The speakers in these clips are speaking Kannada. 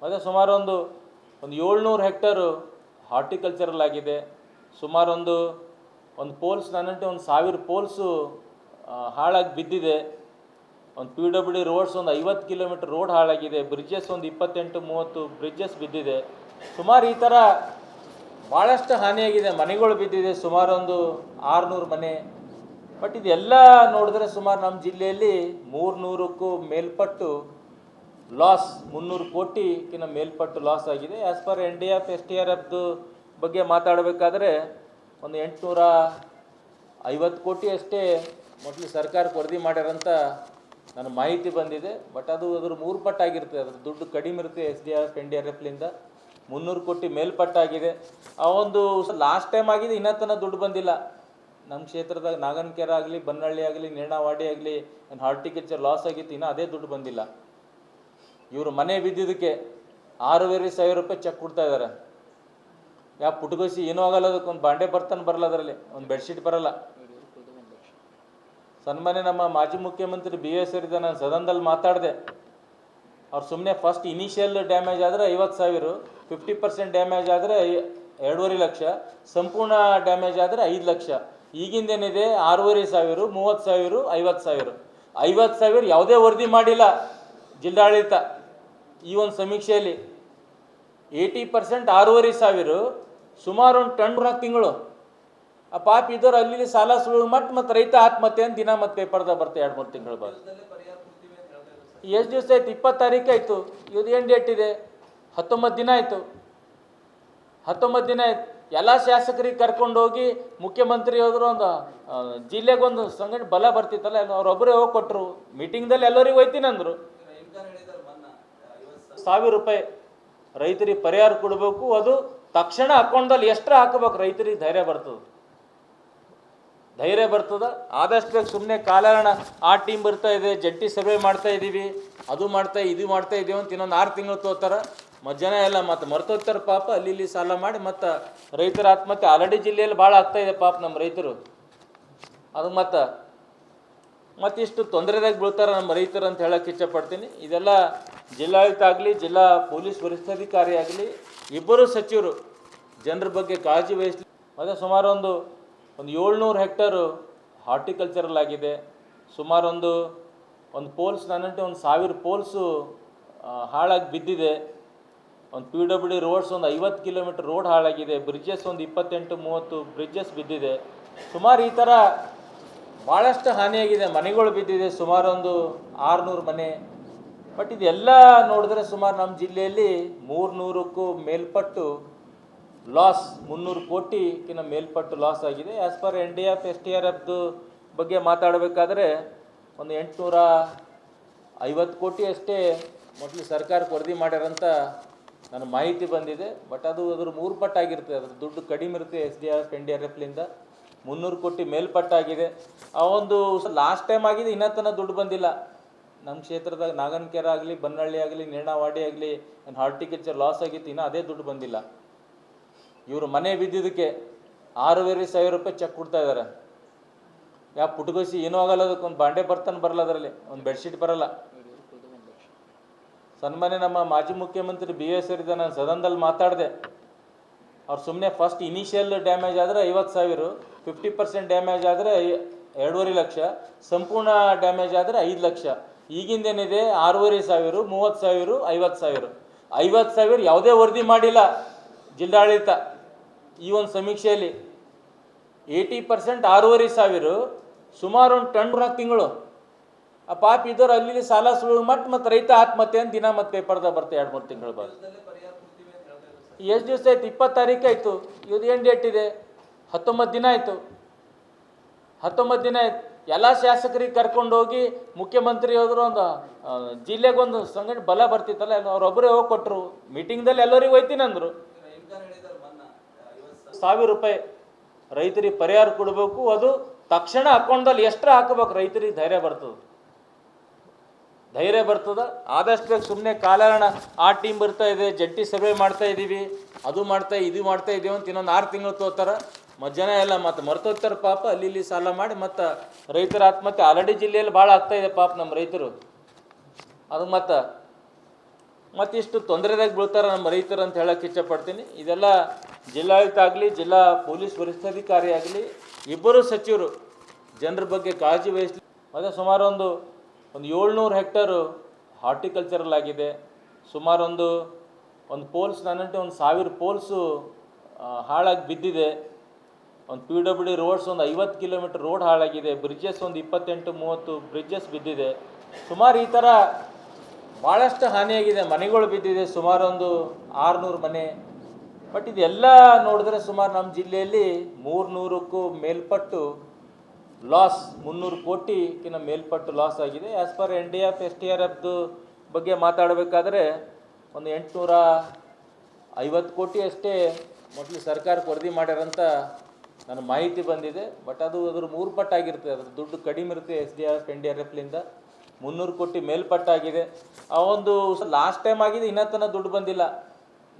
ಅದೇ ಸುಮಾರು ಒಂದು 700 ಹೆಕ್ಟೇರು ಹಾರ್ಟಿಕಲ್ಚರಲ್ ಆಗಿದೆ. ಸುಮಾರು ಒಂದು ಪೋಲ್ಸ್ ನನ್ನಂತೆ 1000 ಪೋಲ್ಸು ಹಾಳಾಗಿ ಬಿದ್ದಿದೆ. ಒಂದು PWD ರೋಡ್ಸ್ ಒಂದು 50 ಕಿಲೋಮೀಟರ್ ರೋಡ್ ಹಾಳಾಗಿದೆ. ಬ್ರಿಡ್ಜಸ್ ಒಂದು 28-30 ಬ್ರಿಡ್ಜಸ್ ಬಿದ್ದಿದೆ. ಸುಮಾರು ಈ ಥರ ಭಾಳಷ್ಟು ಹಾನಿಯಾಗಿದೆ. ಮನೆಗಳು ಬಿದ್ದಿದೆ, ಸುಮಾರು ಒಂದು 600 ಮನೆ. ಬಟ್ ಇದೆಲ್ಲ ನೋಡಿದ್ರೆ ಸುಮಾರು ನಮ್ಮ ಜಿಲ್ಲೆಯಲ್ಲಿ 300ಕ್ಕೂ ಮೇಲ್ಪಟ್ಟು ಲಾಸ್, 300 ಕೋಟಿಗಿಂತ ಮೇಲ್ಪಟ್ಟು ಲಾಸ್ ಆಗಿದೆ. ಆ್ಯಸ್ ಪರ್ NDF STRFದು ಬಗ್ಗೆ ಮಾತಾಡಬೇಕಾದ್ರೆ ಒಂದು 850 ಕೋಟಿ ಅಷ್ಟೇ ಮೊದಲು ಸರ್ಕಾರಕ್ಕೆ ವರದಿ ಮಾಡ್ಯಾರಂತ ನನ್ನ ಮಾಹಿತಿ ಬಂದಿದೆ. ಬಟ್ ಅದ್ರ 3 ಪಟ್ಟಾಗಿರುತ್ತೆ. ಅದ್ರ ದುಡ್ಡು ಕಡಿಮೆ ಇರುತ್ತೆ. SDRF NDRFಲಿಂದ 300 ಕೋಟಿ ಮೇಲ್ಪಟ್ಟಾಗಿದೆ. ಆ ಒಂದು ಲಾಸ್ಟ್ ಟೈಮ್ ಆಗಿದೆ, ಇನ್ನೂ ತನಕ ದುಡ್ಡು ಬಂದಿಲ್ಲ. ನಮ್ಮ ಕ್ಷೇತ್ರದಾಗ ನಾಗನಕೆರೆ ಆಗಲಿ, ಬನ್ನಹಳ್ಳಿ ಆಗಲಿ, ನೇಣಾವಾಡಿ ಆಗಲಿ, ಏನು ಹಾರ್ಟಿಕಲ್ಚರ್ ಲಾಸ್ ಆಗಿತ್ತು, ಇನ್ನೂ ಅದೇ ದುಡ್ಡು ಬಂದಿಲ್ಲ. ಇವರು ಮನೆ ಬಿದ್ದಿದ್ದಕ್ಕೆ 6,500 ರೂಪಾಯಿ ಚೆಕ್ ಕೊಡ್ತಾ ಇದ್ದಾರೆ. ಯಾವ ಪುಟ್ಗೋಸಿ ಏನೂ ಆಗಲ್ಲ, ಅದಕ್ಕೆ ಒಂದು ಬಾಂಡೆ ಬರ್ತಾನೆ ಬರಲ್ಲ, ಅದರಲ್ಲಿ ಒಂದು ಬೆಡ್ಶೀಟ್ ಬರಲ್ಲ. ಸನ್ಮಾನ್ಯ ನಮ್ಮ ಮಾಜಿ ಮುಖ್ಯಮಂತ್ರಿ BS ಅವರಿದ್ದ ನಾನು ಸದನದಲ್ಲಿ ಮಾತಾಡಿದೆ. ಅವ್ರು ಸುಮ್ಮನೆ ಫಸ್ಟ್ ಇನಿಷಿಯಲ್ ಡ್ಯಾಮೇಜ್ ಆದರೆ 50,000, 50% ಡ್ಯಾಮೇಜ್ ಆದರೆ 2.5 ಲಕ್ಷ, ಸಂಪೂರ್ಣ ಡ್ಯಾಮೇಜ್ ಆದರೆ 5 ಲಕ್ಷ. ಈಗಿಂದೇನಿದೆ 6,500, 30,000, 50,000. 50,000 ಯಾವುದೇ ವರದಿ ಮಾಡಿಲ್ಲ ಜಿಲ್ಲಾಡಳಿತ. ಈ ಒಂದು ಸಮೀಕ್ಷೆಯಲ್ಲಿ 80% 6,500, ಸುಮಾರು ಒಂದು 10 ತಿಂಗಳು ಆ ಪಾಪ ಇದ್ದವ್ರು ಅಲ್ಲಿ ಸಾಲ ಸುಳ್ಳು ಮತ್ತು ರೈತ ಆತ್ಮಹತ್ಯೆ ಅಂತ ದಿನ ಮತ್ತು ಪೇಪರ್ದಾಗ ಬರ್ತದೆ 2-3 ತಿಂಗಳು ಬಂದು. ಎಷ್ಟು ದಿವಸ ಆಯ್ತು? 20 ತಾರೀಕು ಆಯಿತು. ಇವತ್ತು ಏನು ಡೇಟ್ ಇದೆ? 19 ದಿನ ಆಯಿತು. 19 ದಿನ ಆಯ್ತು. ಎಲ್ಲ ಶಾಸಕರಿಗೆ ಕರ್ಕೊಂಡು ಹೋಗಿ ಮುಖ್ಯಮಂತ್ರಿ ಹೋದ್ರು, ಒಂದು ಜಿಲ್ಲೆಗೊಂದು ಸಂಘಟನೆ ಬಲ ಬರ್ತಿತ್ತಲ್ಲ, ಅವ್ರೊಬ್ಬರೇ ಹೋಗಿ ಕೊಟ್ಟರು. ಮೀಟಿಂಗ್ದಲ್ಲಿ ಎಲ್ಲರಿಗೂ ಹೋಯ್ತೀನಿ ಅಂದರು. 1,000 ರೂಪಾಯಿ ರೈತರಿಗೆ ಪರಿಹಾರ ಕೊಡಬೇಕು. ಅದು ತಕ್ಷಣ ಅಕೌಂಟಲ್ಲಿ ಎಷ್ಟರ ಹಾಕಬೇಕು, ರೈತರಿಗೆ ಧೈರ್ಯ ಬರ್ತದೆ. ಆದಷ್ಟು ಬೇಗ ಸುಮ್ಮನೆ ಕಾಲಹರಣ. ಆ ಟೀಮ್ ಬರ್ತಾ ಇದೆ, ಜಂಟಿ ಸಭೆ ಮಾಡ್ತಾ ಇದ್ದೀವಿ, ಅದು ಮಾಡ್ತಾ ಇದ್ದೀವಿ ಅಂತ ಇನ್ನೊಂದು 6 ತಿಂಗಳು ತೋತಾರೆ. ಜನ ಎಲ್ಲ ಮತ್ತೆ ಮರ್ತೋಗ್ತಾರೆ ಪಾಪ. ಅಲ್ಲಿ ಸಾಲ ಮಾಡಿ ಮತ್ತು ರೈತರ ಆತ್ಮಹತ್ಯೆ ಆಲ್ರೆಡಿ ಜಿಲ್ಲೆಯಲ್ಲಿ ಭಾಳ ಆಗ್ತಾ ಇದೆ ಪಾಪ ನಮ್ಮ ರೈತರು. ಅದು ಮತ್ತಿಷ್ಟು ತೊಂದರೆದಾಗ ಬೀಳ್ತಾರೆ ನಮ್ಮ ರೈತರು ಅಂತ ಹೇಳಕ್ಕೆ ಇಷ್ಟಪಡ್ತೀನಿ. ಇದೆಲ್ಲ ಜಿಲ್ಲಾಡಳಿತ ಆಗಲಿ, ಜಿಲ್ಲಾ ಪೊಲೀಸ್ ವರಿಷ್ಠಾಧಿಕಾರಿ ಆಗಲಿ, ಇಬ್ಬರು ಸಚಿವರು ಜನರ ಬಗ್ಗೆ ಕಾಳಜಿ ವಹಿಸಲಿ. ಮತ್ತು ಸುಮಾರು ಒಂದು 700 ಹೆಕ್ಟೇರು ಹಾರ್ಟಿಕಲ್ಚರಲ್ ಆಗಿದೆ. ಸುಮಾರು ಒಂದು ಪೋಲ್ಸ್ ನನ್ನಂತೆ 1000 ಪೋಲ್ಸು ಹಾಳಾಗಿ ಬಿದ್ದಿದೆ. ಒಂದು PWD ರೋಡ್ಸ್ ಒಂದು 50 ಕಿಲೋಮೀಟರ್ ರೋಡ್ ಹಾಳಾಗಿದೆ. ಬ್ರಿಡ್ಜಸ್ ಒಂದು 28-30 ಬ್ರಿಡ್ಜಸ್ ಬಿದ್ದಿದೆ. ಸುಮಾರು ಈ ಥರ ಭಾಳಷ್ಟು ಹಾನಿಯಾಗಿದೆ. ಮನೆಗಳು ಬಿದ್ದಿದೆ, ಸುಮಾರು ಒಂದು 600 ಮನೆ. ಬಟ್ ಇದೆಲ್ಲ ನೋಡಿದ್ರೆ ಸುಮಾರು ನಮ್ಮ ಜಿಲ್ಲೆಯಲ್ಲಿ 300ಕ್ಕೂ ಮೇಲ್ಪಟ್ಟು ಲಾಸ್, 300 ಕೋಟಿಗಿಂತ ಮೇಲ್ಪಟ್ಟು ಲಾಸ್ ಆಗಿದೆ. ಆ್ಯಸ್ ಪರ್ NDF STRFದು ಬಗ್ಗೆ ಮಾತಾಡಬೇಕಾದ್ರೆ ಒಂದು 850 ಕೋಟಿ ಅಷ್ಟೇ ಮೊದಲು ಸರ್ಕಾರಕ್ಕೆ ವರದಿ ಮಾಡ್ಯಾರಂತ ನನ್ನ ಮಾಹಿತಿ ಬಂದಿದೆ. ಬಟ್ ಅದ್ರ 3 ಪಟ್ಟಾಗಿರುತ್ತೆ. ಅದ್ರ ದುಡ್ಡು ಕಡಿಮೆ ಇರುತ್ತೆ. SDRF NDRFಲಿಂದ 300 ಕೋಟಿ ಮೇಲ್ಪಟ್ಟಾಗಿದೆ. ಆ ಒಂದು ಲಾಸ್ಟ್ ಟೈಮ್ ಆಗಿದೆ, ಇನ್ನೂ ತನಕ ದುಡ್ಡು ಬಂದಿಲ್ಲ. ನಮ್ಮ ಕ್ಷೇತ್ರದಾಗ ನಾಗನಕೆರೆ ಆಗಲಿ, ಬನ್ನಹಳ್ಳಿ ಆಗಲಿ, ನೇಣಾವಾಡಿ ಆಗಲಿ, ಏನು ಹಾರ್ಟಿಕಲ್ಚರ್ ಲಾಸ್ ಆಗಿತ್ತು, ಇನ್ನೂ ಅದೇ ದುಡ್ಡು ಬಂದಿಲ್ಲ. ಇವರು ಮನೆ ಬಿದ್ದಿದ್ದಕ್ಕೆ 6,500 ರೂಪಾಯಿ ಚೆಕ್ ಕೊಡ್ತಾ ಇದ್ದಾರೆ. ಯಾವ ಪುಟ್ಗೋಸಿ ಏನೂ ಆಗಲ್ಲ, ಅದಕ್ಕೆ ಒಂದು ಬಾಂಡೆ ಬರ್ತಾನೆ ಬರಲ್ಲ, ಅದರಲ್ಲಿ ಒಂದು ಬೆಡ್ಶೀಟ್ ಬರಲ್ಲ. ಸನ್ಮಾನ್ಯ ನಮ್ಮ ಮಾಜಿ ಮುಖ್ಯಮಂತ್ರಿ BS ಅವರಿದ್ದ ನಾನು ಸದನದಲ್ಲಿ ಮಾತಾಡಿದೆ. ಅವ್ರು ಸುಮ್ಮನೆ ಫಸ್ಟ್ ಇನಿಷಿಯಲ್ ಡ್ಯಾಮೇಜ್ ಆದರೆ 50,000, 50% ಡ್ಯಾಮೇಜ್ ಆದರೆ 2.5 ಲಕ್ಷ, ಸಂಪೂರ್ಣ ಡ್ಯಾಮೇಜ್ ಆದರೆ 5 ಲಕ್ಷ. ಈಗಿಂದೇನಿದೆ 6,500, 30,000, 50,000. 50,000 ಯಾವುದೇ ವರದಿ ಮಾಡಿಲ್ಲ ಜಿಲ್ಲಾಡಳಿತ. ಈ ಒಂದು ಸಮೀಕ್ಷೆಯಲ್ಲಿ 80% 6,500, ಸುಮಾರು ಒಂದು 10 ತಿಂಗಳು ಆ ಪಾಪ ಇದ್ದವ್ರು ಅಲ್ಲಿ ಸಾಲ ಸುಳ್ಳು ಮತ್ತು ರೈತ ಆತ್ಮಹತ್ಯೆ ಅಂತ ದಿನ ಮತ್ತು ಪೇಪರ್ದಾಗ ಬರ್ತದೆ 2-3 ತಿಂಗಳು ಬಂದು. ಎಷ್ಟು ದಿವಸ ಆಯ್ತು? 20 ತಾರೀಕು ಆಯಿತು. ಇವತ್ತು ಏನು ಡೇಟ್ ಇದೆ? 19 ದಿನ ಆಯಿತು. 19 ದಿನ ಆಯ್ತು. ಎಲ್ಲ ಶಾಸಕರಿಗೆ ಕರ್ಕೊಂಡು ಹೋಗಿ ಮುಖ್ಯಮಂತ್ರಿ ಹೋದ್ರು, ಒಂದು ಜಿಲ್ಲೆಗೊಂದು ಸಂಘಟನೆ ಬಲ ಬರ್ತಿತ್ತಲ್ಲ, ಅವ್ರೊಬ್ಬರೇ ಹೋಗಿ ಕೊಟ್ಟರು. ಮೀಟಿಂಗ್ದಲ್ಲಿ ಎಲ್ಲರಿಗೂ ಹೋಯ್ತೀನಿ ಅಂದರು. 1,000 ರೂಪಾಯಿ ರೈತರಿಗೆ ಪರಿಹಾರ ಕೊಡಬೇಕು. ಅದು ತಕ್ಷಣ ಅಕೌಂಟಲ್ಲಿ ಎಷ್ಟರ ಹಾಕಬೇಕು, ರೈತರಿಗೆ ಧೈರ್ಯ ಬರ್ತದೆ. ಆದಷ್ಟು ಬೇಗ ಸುಮ್ಮನೆ ಕಾಲಹರಣ. ಆ ಟೀಮ್ ಬರ್ತಾ ಇದೆ, ಜಂಟಿ ಸಭೆ ಮಾಡ್ತಾ ಇದ್ದೀವಿ, ಅದು ಮಾಡ್ತಾ ಇದ್ದೀವಿ ಅಂತ ಇನ್ನೊಂದು 6 ತಿಂಗಳು ತೋತಾರೆ. ಜನ ಎಲ್ಲ ಮತ್ತೆ ಮರ್ತೋಗ್ತಾರೆ ಪಾಪ. ಅಲ್ಲಿ ಸಾಲ ಮಾಡಿ ಮತ್ತು ರೈತರ ಆತ್ಮಹತ್ಯೆ ಆಲ್ರೆಡಿ ಜಿಲ್ಲೆಯಲ್ಲಿ ಭಾಳ ಆಗ್ತಾ ಇದೆ ಪಾಪ ನಮ್ಮ ರೈತರು. ಅದು ಮತ್ತಿಷ್ಟು ತೊಂದರೆದಾಗ ಬೀಳ್ತಾರೆ ನಮ್ಮ ರೈತರು ಅಂತ ಹೇಳಕ್ಕೆ ಇಷ್ಟಪಡ್ತೀನಿ. ಇದೆಲ್ಲ ಜಿಲ್ಲಾಡಳಿತ ಆಗಲಿ, ಜಿಲ್ಲಾ ಪೊಲೀಸ್ ವರಿಷ್ಠಾಧಿಕಾರಿ ಆಗಲಿ, ಇಬ್ಬರು ಸಚಿವರು ಜನರ ಬಗ್ಗೆ ಕಾಳಜಿ ವಹಿಸಲಿ. ಮತ್ತು ಸುಮಾರು ಒಂದು 700 ಹೆಕ್ಟೇರು ಹಾರ್ಟಿಕಲ್ಚರಲ್ ಆಗಿದೆ. ಸುಮಾರು ಒಂದು ಪೋಲ್ಸ್ ನನ್ನಂತೆ 1000 ಪೋಲ್ಸು ಹಾಳಾಗಿ ಬಿದ್ದಿದೆ. ಒಂದು PWD ರೋಡ್ಸ್ 50 ಕಿಲೋಮೀಟರ್ ರೋಡ್ ಹಾಳಾಗಿದೆ. ಬ್ರಿಡ್ಜಸ್ 28-30 ಬ್ರಿಡ್ಜಸ್ ಬಿದ್ದಿದೆ. ಸುಮಾರು ಈ ಥರ ಭಾಳಷ್ಟು ಹಾನಿಯಾಗಿದೆ. ಮನೆಗಳು ಬಿದ್ದಿದೆ, ಸುಮಾರು 600 ಮನೆ. ಬಟ್ ಇದೆಲ್ಲ ನೋಡಿದ್ರೆ ಸುಮಾರು ನಮ್ಮ ಜಿಲ್ಲೆಯಲ್ಲಿ 300ಕ್ಕೂ ಮೇಲ್ಪಟ್ಟು ಲಾಸ್, 300 ಕೋಟಿಗಿಂತ ಮೇಲ್ಪಟ್ಟು ಲಾಸ್ ಆಗಿದೆ. ಆ್ಯಸ್ ಪರ್ NDF STRFದು ಬಗ್ಗೆ ಮಾತಾಡಬೇಕಾದ್ರೆ 850 ಕೋಟಿ ಅಷ್ಟೇ ಮೊದಲು ಸರ್ಕಾರಕ್ಕೆ ವರದಿ ಮಾಡ್ಯಾರಂತ ನನ್ನ ಮಾಹಿತಿ ಬಂದಿದೆ. ಬಟ್ ಅದ್ರ 3 ಪಟ್ಟಾಗಿರ್ತದೆ. ಅದ್ರ ದುಡ್ಡು ಕಡಿಮೆ ಇರುತ್ತೆ. SDRF NDRFಲಿಂದ 300 ಕೋಟಿ ಮೇಲ್ಪಟ್ಟಾಗಿದೆ. ಆ ಒಂದು ಲಾಸ್ಟ್ ಟೈಮ್ ಆಗಿದೆ, ಇನ್ನೂ ತನಕ ದುಡ್ಡು ಬಂದಿಲ್ಲ.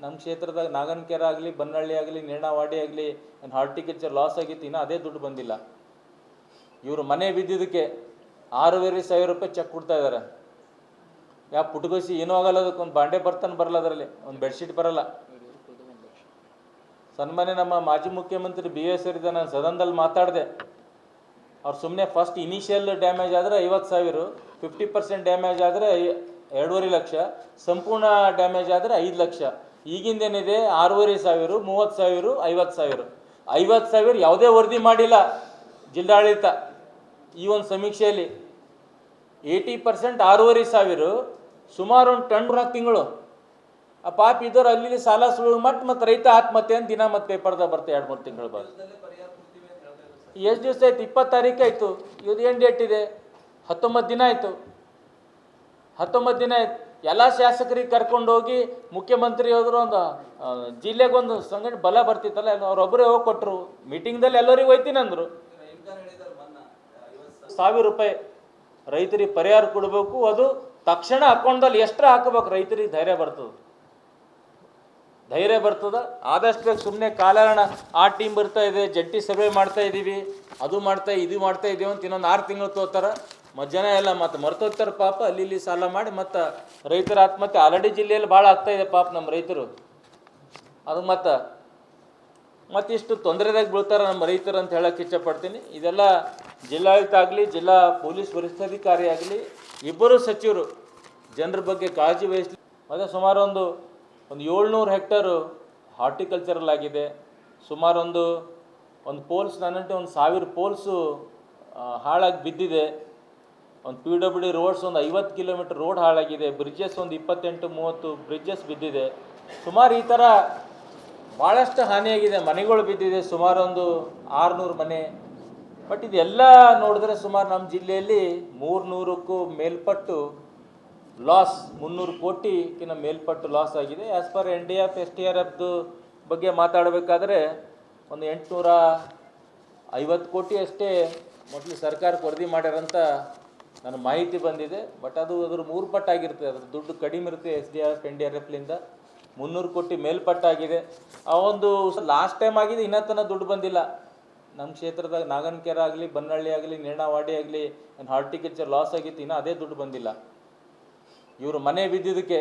ನಮ್ಮ ಕ್ಷೇತ್ರದಾಗ ನಾಗನಕೆರೆ ಆಗಲಿ, ಬನ್ನಹಳ್ಳಿ ಆಗಲಿ, ನೇಣಾವಾಡಿ ಆಗಲಿ, ಏನು ಹಾರ್ಟಿಕಲ್ಚರ್ ಲಾಸ್ ಆಗಿತ್ತು, ಇನ್ನೂ ಅದೇ ದುಡ್ಡು ಬಂದಿಲ್ಲ. ಇವರು ಮನೆ ಬಿದ್ದಿದ್ದಕ್ಕೆ 6,500 ರೂಪಾಯಿ ಚೆಕ್ ಕೊಡ್ತಾ ಇದ್ದಾರೆ. ಯಾವ ಪುಟಗೋಸಿ ಏನೂ ಆಗಲ್ಲ, ಅದಕ್ಕೆ ಒಂದು ಬಾಂಡೆ ಬರ್ತಾನೆ ಬರಲ್ಲ, ಅದರಲ್ಲಿ ಒಂದು ಬೆಡ್ಶೀಟ್ ಬರಲ್ಲ. ಸನ್ಮಾನ್ಯ ನಮ್ಮ ಮಾಜಿ ಮುಖ್ಯಮಂತ್ರಿ BS ಅವರಿದ್ದ ನಾನು ಸದನದಲ್ಲಿ ಮಾತಾಡಿದೆ. ಅವ್ರು ಸುಮ್ಮನೆ ಫಸ್ಟ್ ಇನಿಷಿಯಲ್ ಡ್ಯಾಮೇಜ್ ಆದರೆ 50,000, 50% ಡ್ಯಾಮೇಜ್ ಆದರೆ 2.5 ಲಕ್ಷ, ಸಂಪೂರ್ಣ ಡ್ಯಾಮೇಜ್ ಆದರೆ 5 ಲಕ್ಷ. ಈಗಿಂದೇನಿದೆ 6,500, 30,000, 50,000. 50,000 ಯಾವುದೇ ವರದಿ ಮಾಡಿಲ್ಲ ಜಿಲ್ಲಾಡಳಿತ. ಈ ಒಂದು ಸಮೀಕ್ಷೆಯಲ್ಲಿ 80% 6,500, ಸುಮಾರು ಒಂದು ಟನ್ ತಿಂಗಳು. ಆ ಪಾಪ ಇದ್ದವ್ರು ಅಲ್ಲಿ ಸಾಲ ಸುಳು ಮತ್ತು ರೈತ ಆತ್ಮಹತ್ಯೆ ಅಂತ ದಿನ ಮತ್ತು ಪೇಪರ್ದಾಗ ಬರ್ತಾ 2-3 ತಿಂಗಳು ಬಂದು. ಎಷ್ಟು ದಿವಸ ಆಯ್ತು? 20 ತಾರೀಕು ಆಯಿತು. ಇವತ್ತು ಏನು ಡೇಟ್ ಇದೆ? 19 ದಿನ ಆಯಿತು. 19 ದಿನ ಆಯ್ತು. ಎಲ್ಲ ಶಾಸಕರಿಗೆ ಕರ್ಕೊಂಡು ಹೋಗಿ ಮುಖ್ಯಮಂತ್ರಿ ಹೋದ್ರು. ಒಂದು ಜಿಲ್ಲೆಗೊಂದು ಸಂಘಟನೆ ಬಲ ಬರ್ತಿತ್ತಲ್ಲ, ಅವ್ರೊಬ್ಬರೇ ಹೋಗಿ ಕೊಟ್ಟರು. ಮೀಟಿಂಗ್ದಲ್ಲಿ ಎಲ್ಲರಿಗೂ ಹೋಯ್ತೀನಿ ಅಂದರು. 1,000 ರೂಪಾಯಿ ರೈತರಿಗೆ ಪರಿಹಾರ ಕೊಡಬೇಕು. ಅದು ತಕ್ಷಣ ಅಕೌಂಟ್ದಲ್ಲಿ ಎಷ್ಟರ ಹಾಕಬೇಕು, ರೈತರಿಗೆ ಧೈರ್ಯ ಬರ್ತದ. ಆದಷ್ಟು ಬೇಗ ಸುಮ್ಮನೆ ಕಾಲಹರಣ. ಆ ಟೀಮ್ ಬರ್ತಾ ಇದೆ, ಜಂಟಿ ಸಭೆ ಮಾಡ್ತಾ ಇದ್ದೀವಿ, ಅದು ಮಾಡ್ತಾ ಇದ್ದೀವಿ ಅಂತ ಇನ್ನೊಂದು 6 ತಿಂಗಳು ತೋತಾರ. ಜನ ಎಲ್ಲ ಮತ್ತೆ ಮರ್ತೋಗ್ತಾರೆ ಪಾಪ. ಅಲ್ಲಿ ಸಾಲ ಮಾಡಿ ಮತ್ತು ರೈತರ ಆತ್ಮಹತ್ಯೆ ಆಲ್ರೆಡಿ ಜಿಲ್ಲೆಯಲ್ಲಿ ಭಾಳ ಆಗ್ತಾ ಇದೆ ಪಾಪ ನಮ್ಮ ರೈತರು. ಅದು ಮತ್ತಿಷ್ಟು ತೊಂದರೆದಾಗ ಬೀಳ್ತಾರೆ ನಮ್ಮ ರೈತರು ಅಂತ ಹೇಳಕ್ಕೆ ಇಷ್ಟಪಡ್ತೀನಿ. ಇದೆಲ್ಲ ಜಿಲ್ಲಾಡಳಿತ ಆಗಲಿ, ಜಿಲ್ಲಾ ಪೊಲೀಸ್ ವರಿಷ್ಠಾಧಿಕಾರಿ ಆಗಲಿ, ಇಬ್ಬರು ಸಚಿವರು ಜನರ ಬಗ್ಗೆ ಕಾಳಜಿ ವಹಿಸಲಿ. ಮತ್ತು ಸುಮಾರು ಒಂದು 700 ಹೆಕ್ಟೇರು ಹಾರ್ಟಿಕಲ್ಚರಲ್ ಆಗಿದೆ. ಸುಮಾರು ಒಂದು ಪೋಲ್ಸ್ ನನ್ನಂತೆ 1000 ಪೋಲ್ಸು ಹಾಳಾಗಿ ಬಿದ್ದಿದೆ. ಒಂದು PWD ರೋಡ್ಸ್ 50 ಕಿಲೋಮೀಟರ್ ರೋಡ್ ಹಾಳಾಗಿದೆ. ಬ್ರಿಡ್ಜಸ್ 28-30 ಬ್ರಿಡ್ಜಸ್ ಬಿದ್ದಿದೆ. ಸುಮಾರು ಈ ಥರ ಭಾಳಷ್ಟು ಹಾನಿಯಾಗಿದೆ. ಮನೆಗಳು ಬಿದ್ದಿದೆ, ಸುಮಾರು 600 ಮನೆ. ಬಟ್ ಇದೆಲ್ಲ ನೋಡಿದ್ರೆ ಸುಮಾರು ನಮ್ಮ ಜಿಲ್ಲೆಯಲ್ಲಿ 300ಕ್ಕೂ ಮೇಲ್ಪಟ್ಟು ಲಾಸ್, 300 ಕೋಟಿಗಿಂತ ಮೇಲ್ಪಟ್ಟು ಲಾಸ್ ಆಗಿದೆ. ಆ್ಯಸ್ ಪರ್ NDF STRFದು ಬಗ್ಗೆ ಮಾತಾಡಬೇಕಾದ್ರೆ 850 ಕೋಟಿ ಅಷ್ಟೇ ಮೊದಲು ಸರ್ಕಾರಕ್ಕೆ ವರದಿ ಮಾಡ್ಯಾರಂತ ನನ್ನ ಮಾಹಿತಿ ಬಂದಿದೆ. ಬಟ್ ಅದ್ರ 3 ಪಟ್ಟಾಗಿರ್ತದೆ. ಅದ್ರ ದುಡ್ಡು ಕಡಿಮೆ ಇರುತ್ತೆ. SDRF NDRFಲಿಂದ 300 ಕೋಟಿ ಮೇಲ್ಪಟ್ಟಾಗಿದೆ. ಆ ಒಂದು ಲಾಸ್ಟ್ ಟೈಮ್ ಆಗಿದೆ, ಇನ್ನೂ ತನಕ ದುಡ್ಡು ಬಂದಿಲ್ಲ. ನಮ್ಮ ಕ್ಷೇತ್ರದಾಗ ನಾಗನಕೆರೆ ಆಗಲಿ, ಬನ್ನಹಳ್ಳಿ ಆಗಲಿ, ನೇಣಾವಾಡಿ ಆಗಲಿ, ಏನು ಹಾರ್ಟಿಕಲ್ಚರ್ ಲಾಸ್ ಆಗಿತ್ತು, ಇನ್ನೂ ಅದೇ ದುಡ್ಡು ಬಂದಿಲ್ಲ. ಇವರು ಮನೆ ಬಿದ್ದಿದ್ದಕ್ಕೆ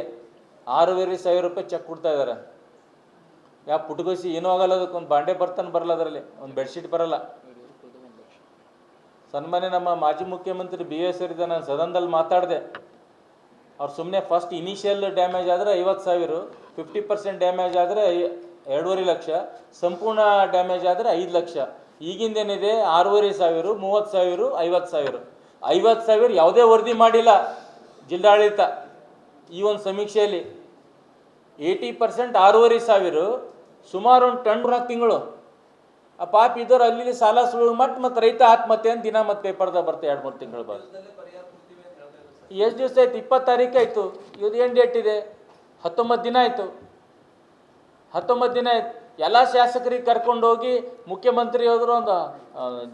6,500 ರೂಪಾಯಿ ಚೆಕ್ ಕೊಡ್ತಾ ಇದ್ದಾರೆ. ಯಾವ ಪುಟಗೋಸಿ ಏನೂ ಆಗಲ್ಲ, ಅದಕ್ಕೆ ಒಂದು ಬಾಂಡೆ ಬರ್ತಾನೆ ಬರಲ್ಲ, ಅದರಲ್ಲಿ ಒಂದು ಬೆಡ್ಶೀಟ್ ಬರಲ್ಲ. ಸನ್ಮಾನ್ಯ ನಮ್ಮ ಮಾಜಿ ಮುಖ್ಯಮಂತ್ರಿ BS ಅವರಿದ್ದ ನಾನು ಸದನದಲ್ಲಿ ಮಾತಾಡಿದೆ. ಅವ್ರು ಸುಮ್ಮನೆ ಫಸ್ಟ್ ಇನಿಷಿಯಲ್ ಡ್ಯಾಮೇಜ್ ಆದರೆ 50,000, 50% ಡ್ಯಾಮೇಜ್ ಆದರೆ 2.5 ಲಕ್ಷ, ಸಂಪೂರ್ಣ ಡ್ಯಾಮೇಜ್ ಆದರೆ 5 ಲಕ್ಷ. ಈಗಿಂದೇನಿದೆ 6,500, 30,000, 50,000. 50,000 ಯಾವುದೇ ವರದಿ ಮಾಡಿಲ್ಲ ಜಿಲ್ಲಾಡಳಿತ. ಈ ಒಂದು ಸಮೀಕ್ಷೆಯಲ್ಲಿ 80% 6,500, ಸುಮಾರು ಒಂದು ಟನ್ ತಿಂಗಳು. ಆ ಪಾಪ ಇದ್ದವ್ರು ಅಲ್ಲಿ ಸಾಲ ಸುಳು ಮತ್ತು ರೈತ ಆತ್ಮಹತ್ಯೆ ಅಂತ ದಿನ ಮತ್ತು ಪೇಪರ್ದಾಗ ಬರ್ತಾ 2-3 ತಿಂಗಳು ಬಂದು. ಎಷ್ಟು ದಿವಸ ಆಯ್ತು? 20 ತಾರೀಕು ಆಯಿತು. ಇವತ್ತು ಏನು ಡೇಟ್ ಇದೆ? 19 ದಿನ ಆಯಿತು. 19 ದಿನ ಆಯ್ತು. ಎಲ್ಲ ಶಾಸಕರಿಗೆ ಕರ್ಕೊಂಡು ಹೋಗಿ ಮುಖ್ಯಮಂತ್ರಿ ಹೋದ್ರು. ಒಂದು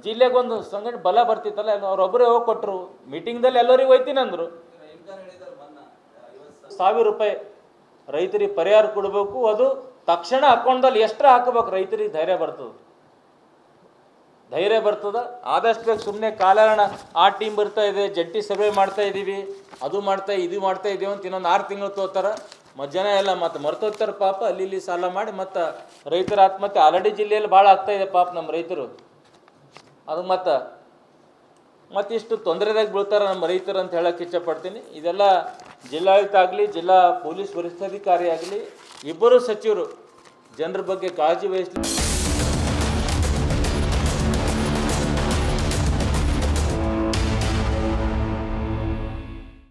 ಜಿಲ್ಲೆಗೊಂದು ಸಂಘಟನೆ ಬಲ ಬರ್ತಿತ್ತಲ್ಲ, ಅವ್ರೊಬ್ಬರೇ ಹೋಗಿ ಕೊಟ್ಟರು. ಮೀಟಿಂಗ್ದಲ್ಲಿ ಎಲ್ಲರಿಗೂ ಹೋಯ್ತೀನಿ ಅಂದರು. 1,000 ರೂಪಾಯಿ ರೈತರಿಗೆ ಪರಿಹಾರ ಕೊಡಬೇಕು. ಅದು ತಕ್ಷಣ ಅಕೌಂಟ್ದಲ್ಲಿ ಎಷ್ಟರ ಹಾಕಬೇಕು, ರೈತರಿಗೆ ಧೈರ್ಯ ಬರ್ತದ. ಆದಷ್ಟು ಬೇಗ ಸುಮ್ಮನೆ ಕಾಲಹರಣ. ಆ ಟೀಮ್ ಬರ್ತಾ ಇದೆ, ಜಂಟಿ ಸಭೆ ಮಾಡ್ತಾ ಇದ್ದೀವಿ, ಅದು ಮಾಡ್ತಾ ಇದ್ದೀವಿ ಅಂತ ಇನ್ನೊಂದು 6 ತಿಂಗಳು ತೋತಾರ. ಮತ್ತು ಜನ ಎಲ್ಲ ಮತ್ತು ಮರ್ತೋಗ್ತಾರೆ ಪಾಪ ಅಲ್ಲಿ ಇಲ್ಲಿ ಸಾಲ ಮಾಡಿ ಮತ್ತು ರೈತರ ಆತ್ಮಹತ್ಯೆ ಆಲ್ರೆಡಿ ಜಿಲ್ಲೆಯಲ್ಲಿ ಭಾಳ ಆಗ್ತಾಯಿದೆ ಪಾಪ ನಮ್ಮ ರೈತರು. ಅದು ಮತ್ತಿಷ್ಟು ತೊಂದರೆದಾಗ ಬೀಳ್ತಾರೆ ನಮ್ಮ ರೈತರು ಅಂತ ಹೇಳಕ್ಕೆ ಇಷ್ಟಪಡ್ತೀನಿ. ಇದೆಲ್ಲ ಜಿಲ್ಲಾಡಳಿತ ಆಗಲಿ, ಜಿಲ್ಲಾ ಪೊಲೀಸ್ ವರಿಷ್ಠಾಧಿಕಾರಿ ಆಗಲಿ, ಇಬ್ಬರು ಸಚಿವರು ಜನರ ಬಗ್ಗೆ ಕಾಳಜಿ ವಹಿಸಲಿ.